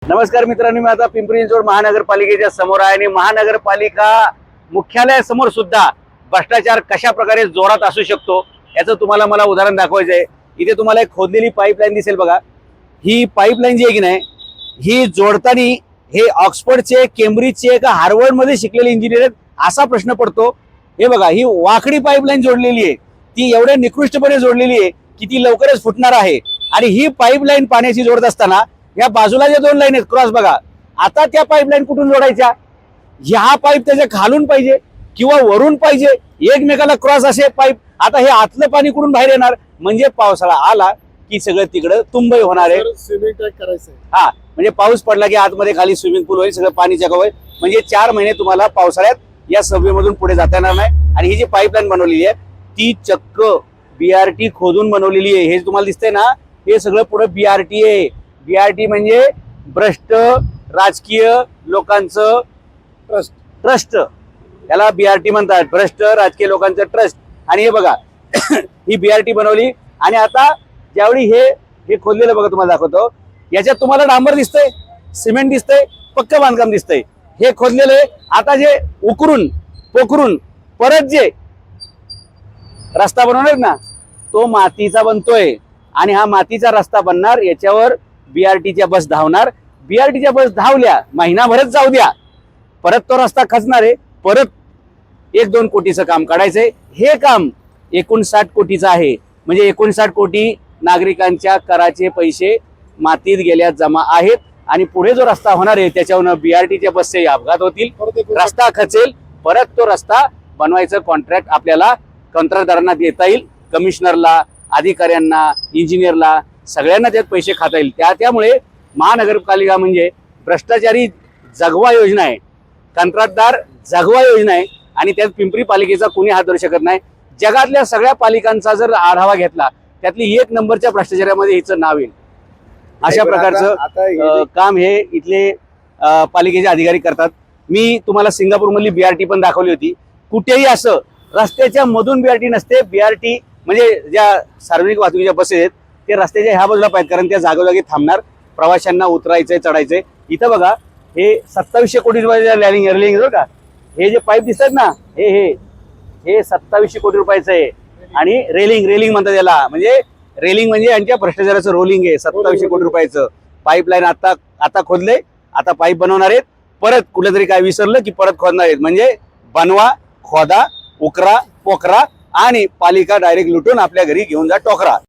नमस्कार मित्रांनो, मी आता पिंपरी चिंचवड महानगरपालिकेच्या समोर आहे आणि महानगरपालिका मुख्यालयासमोर सुद्धा भ्रष्टाचार कशा प्रकारे जोरात असू शकतो याचं तुम्हाला मला उदाहरण दाखवायचं आहे। इथे तुम्हाला एक खोदलेली पाईपलाईन दिसेल बघा। ही पाईपलाईन जी आहे की नाही, ही जोडताना हे ऑक्सफर्डचे, केम्ब्रिजचे का हार्वर्डमध्ये शिकलेले इंजिनियर आहेत असा प्रश्न पडतो। हे बघा, ही वाकडी पाईपलाईन जोडलेली आहे, ती एवढ्या निकृष्टपणे जोडलेली आहे की ती लवकरच फुटणार आहे। आणि ही पाईपलाईन पाण्याची जोडत असताना या बाजूला जे दोन लाईन आहेत क्रॉस बघा, आता त्या पाईपलाईन कुठून जोडायच्या? ह्या पाईप त्याच्या खालून पाहिजे किंवा वरून पाहिजे, एकमेकाला क्रॉस असे पाईप। आता हे आतलं पाणी कुठून बाहेर येणार? म्हणजे पावसाळा आला की सगळं तिकडं तुंबई होणार आहे। स्विमिंग ट्रॅक करायचं हा, म्हणजे पाऊस पडला की आतमध्ये खाली स्विमिंग पूल होईल, सगळं पाणी जगव होईल। म्हणजे 4 महिने तुम्हाला पावसाळ्यात या सबवेमधून पुढे जाता येणार नाही। आणि ही जी पाईपलाईन बनवलेली आहे ती चक्क BRT खोदून बनवलेली आहे। हे तुम्हाला दिसतंय ना, हे सगळं पुढे BRT आहे। BRT म्हणजे भ्रष्ट राजकीय लोकांचं ट्रस्ट, याला BRT म्हणतात, भ्रष्ट राजकीय लोकांचं ट्रस्ट। आणि हे बघा ही BRT बनवली आणि आता ज्यावेळी हे खोदलेलं बघा, तुम्हाला दाखवतो, याच्यात तुम्हाला डांबर दिसतंय, सिमेंट दिसतंय, पक्क बांधकाम दिसतंय। हे खोदलेलं आहे। आता जे उकरून पोखरून परत जे रस्ता बनवणार ना, तो मातीचा बनतोय आणि हा मातीचा रस्ता बनणार, याच्यावर BRTच्या बस धावणार। BRTच्या बस धावल्या, महिनाभरच जाऊ द्या, परत तो रस्ता खचणार आहे, परत 1-2 कोटीचं काम काढायचंय। हे काम 59 कोटीचं आहे, म्हणजे 59 कोटी नागरिकांच्या कराचे पैसे मातीत गेल्या जमा आहेत। आणि पुढे जो रस्ता होणार आहे त्याच्यावर BRTच्या बसचे अपघात होतील, रस्ता खचेल, परत तो रस्ता बनवायचं कॉन्ट्रॅक्ट आपल्याला कंत्राटदारांना देता येईल, कमिशनरला, अधिकाऱ्यांना, इंजिनियरला, सगळ्यांना त्यात पैसे खाता येईल। त्यामुळे महानगरपालिका म्हणजे भ्रष्टाचारी जगवा योजना आहे, कंत्राटदार जगवा योजना आहे आणि त्यात पिंपरी पालिकेचा कोणी हात धरू शकत नाही। जगातल्या सगळ्या पालिकांचा जर आढावा घेतला त्यातली 1 नंबरच्या भ्रष्टाचारामध्ये हिचं नाव येईल। अशा प्रकारचं काम हे इथले पालिकेचे अधिकारी करतात। मी तुम्हाला सिंगापूरमधली BRT पण दाखवली होती। कुठेही असं रस्त्याच्या मधून BRT नसते। BRT म्हणजे ज्या सार्वजनिक वाहतुकीच्या बसेस आहेत ते रस्त्याच्या ह्या बाजूला पाहिजे, कारण त्या जागोजागी थांबणार, प्रवाशांना उतरायचंय, चढायचंय। इथं बघा, हे 2700 कोटी रुपयाचं रेलिंग बरं का, हे जे पाईप दिसतात ना, हे 2700 कोटी रुपयाचं आहे। आणि रेलिंग म्हणतात याला, म्हणजे रेलिंग म्हणजे यांच्या भ्रष्टाचाराचं रोलिंग आहे। 2700 कोटी रुपयाचं पाईपलाईन आता खोदले, आता पाईप बनवणार आहेत, परत कुठलं तरी काय विसरलं की परत खोदणार आहेत। म्हणजे बनवा, खोदा, उकरा, पोखरा आणि पालिका डायरेक्ट लुटून आपल्या घरी घेऊन जा टोकरा।